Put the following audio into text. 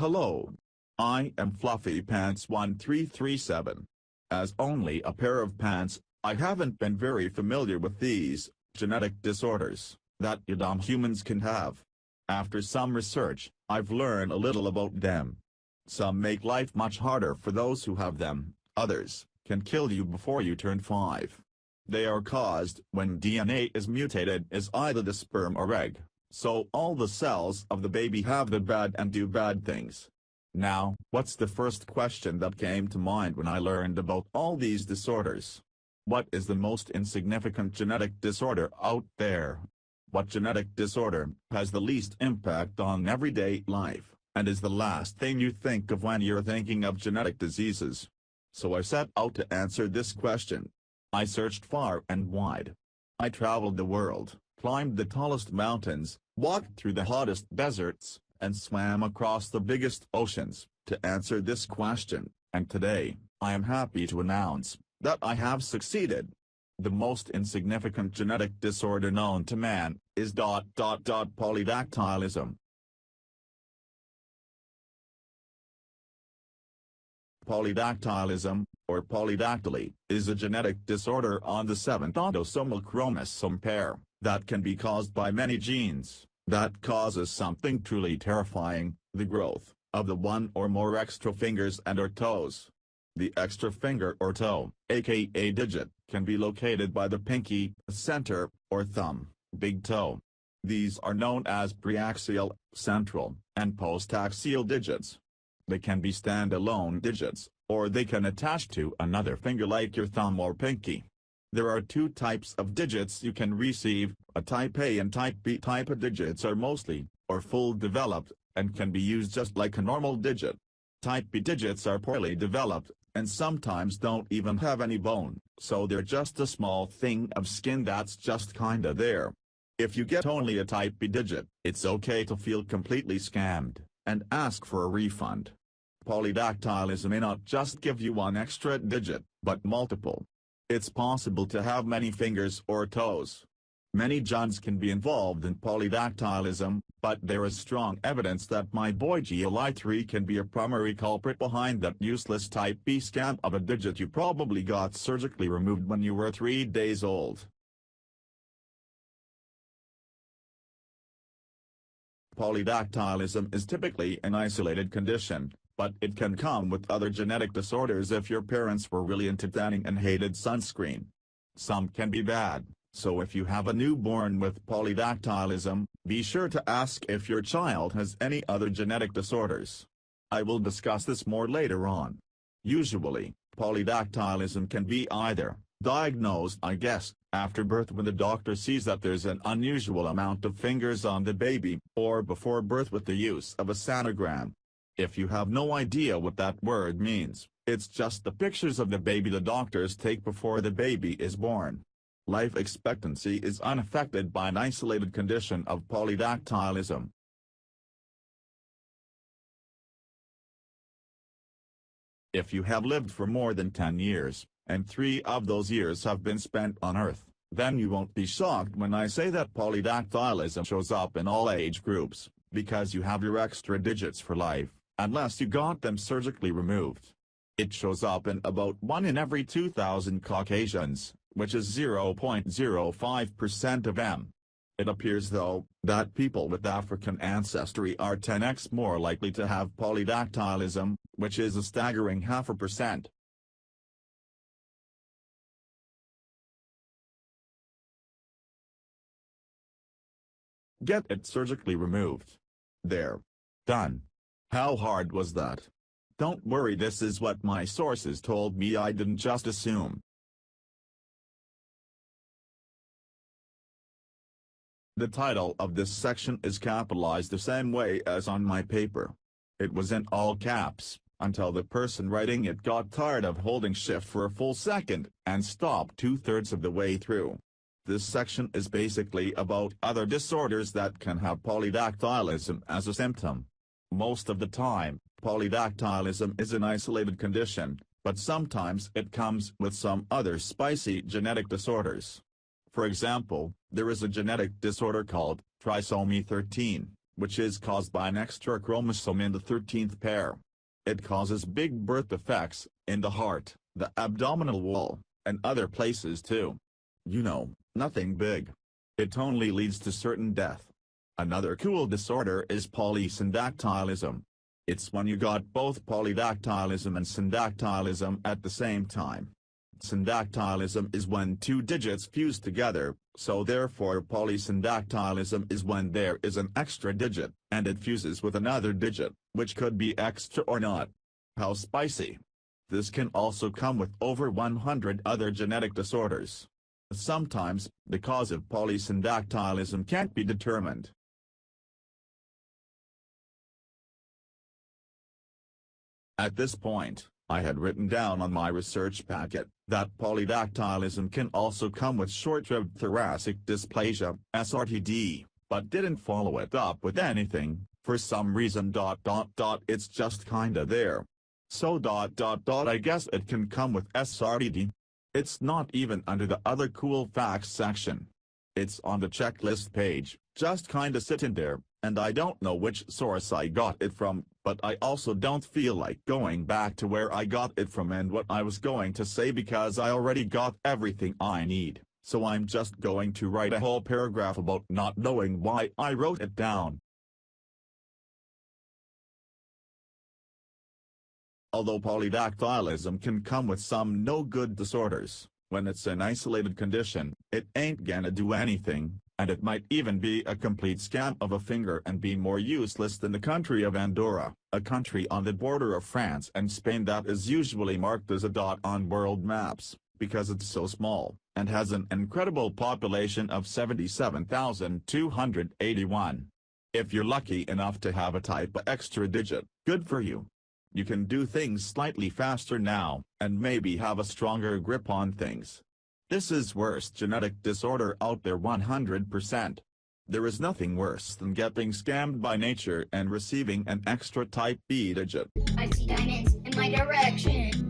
Hello. I am Fluffy Pants 1337. As only a pair of pants, I haven't been very familiar with these genetic disorders that you dumb humans can have. After some research, I've learned a little about them. Some make life much harder for those who have them, others can kill you before you turn 5. They are caused when DNA is mutated as either the sperm or egg, so all the cells of the baby have the bad and do bad things. Now, what's the first question that came to mind when I learned about all these disorders? What is the most insignificant genetic disorder out there? What genetic disorder has the least impact on everyday life, and is the last thing you think of when you're thinking of genetic diseases? So I set out to answer this question. I searched far and wide. I traveled the world, climbed the tallest mountains, walked through the hottest deserts, and swam across the biggest oceans, to answer this question, and today, I am happy to announce that I have succeeded. The most insignificant genetic disorder known to man is polydactylism. Polydactylism, or polydactyly, is a genetic disorder on the 7th autosomal chromosome pair, that can be caused by many genes, that causes something truly terrifying, the growth of the one or more extra fingers and or toes. The extra finger or toe, aka digit, can be located by the pinky, center, or thumb, big toe. These are known as preaxial, central, and postaxial digits. They can be standalone digits, or they can attach to another finger like your thumb or pinky. There are two types of digits you can receive, a type A and type B. Type A digits are mostly, or full developed, and can be used just like a normal digit. Type B digits are poorly developed, and sometimes don't even have any bone, so they're just a small thing of skin that's just kinda there. If you get only a type B digit, it's okay to feel completely scammed, and ask for a refund. Polydactylism may not just give you one extra digit, but multiple. It's possible to have many fingers or toes. Many genes can be involved in polydactylism, but there is strong evidence that my boy GLI3 can be a primary culprit behind that useless type B scam of a digit you probably got surgically removed when you were 3 days old. Polydactylism is typically an isolated condition, but it can come with other genetic disorders if your parents were really into tanning and hated sunscreen. Some can be bad. So if you have a newborn with polydactylism, be sure to ask if your child has any other genetic disorders. I will discuss this more later on. Usually, polydactylism can be either diagnosed, after birth when the doctor sees that there's an unusual amount of fingers on the baby, or before birth with the use of a sonogram. If you have no idea what that word means, it's just the pictures of the baby the doctors take before the baby is born. Life expectancy is unaffected by an isolated condition of polydactylism. If you have lived for more than 10 years, and 3 of those years have been spent on Earth, then you won't be shocked when I say that polydactylism shows up in all age groups, because you have your extra digits for life, unless you got them surgically removed. It shows up in about 1 in every 2,000 Caucasians, which is 0.05% of them. It appears though, that people with African ancestry are 10x more likely to have polydactylism, which is a staggering 0.5%. Get it surgically removed. There. Done. How hard was that? Don't worry, this is what my sources told me. I didn't just assume. The title of this section is capitalized the same way as on my paper. It was in all caps, until the person writing it got tired of holding shift for a full second, and stopped 2/3 of the way through. This section is basically about other disorders that can have polydactylism as a symptom. Most of the time, polydactylism is an isolated condition, but sometimes it comes with some other spicy genetic disorders. For example, there is a genetic disorder called trisomy 13, which is caused by an extra chromosome in the 13th pair. It causes big birth defects, in the heart, the abdominal wall, and other places too. You know, nothing big. It only leads to certain death. Another cool disorder is polysyndactylism. It's when you got both polydactylism and syndactylism at the same time. Syndactylism is when two digits fuse together, so therefore polysyndactylism is when there is an extra digit, and it fuses with another digit, which could be extra or not. How spicy! This can also come with over 100 other genetic disorders. Sometimes, the cause of polysyndactylism can't be determined. At this point, I had written down on my research packet that polydactylism can also come with short-rib thoracic dysplasia, SRTD, but didn't follow it up with anything, for some reason. It's just kinda there. So I guess it can come with SRTD. It's not even under the other cool facts section. It's on the checklist page, just kinda sitting there, and I don't know which source I got it from, but I also don't feel like going back to where I got it from and what I was going to say because I already got everything I need, so I'm just going to write a whole paragraph about not knowing why I wrote it down. Although polydactylism can come with some no-good disorders, when it's an isolated condition, it ain't gonna do anything, and it might even be a complete scam of a finger and be more useless than the country of Andorra, a country on the border of France and Spain that is usually marked as a dot on world maps, because it's so small, and has an incredible population of 77,281. If you're lucky enough to have a type of extra digit, good for you. You can do things slightly faster now, and maybe have a stronger grip on things. This is worst genetic disorder out there 100%. There is nothing worse than getting scammed by nature and receiving an extra type B digit. I see diamonds in my direction.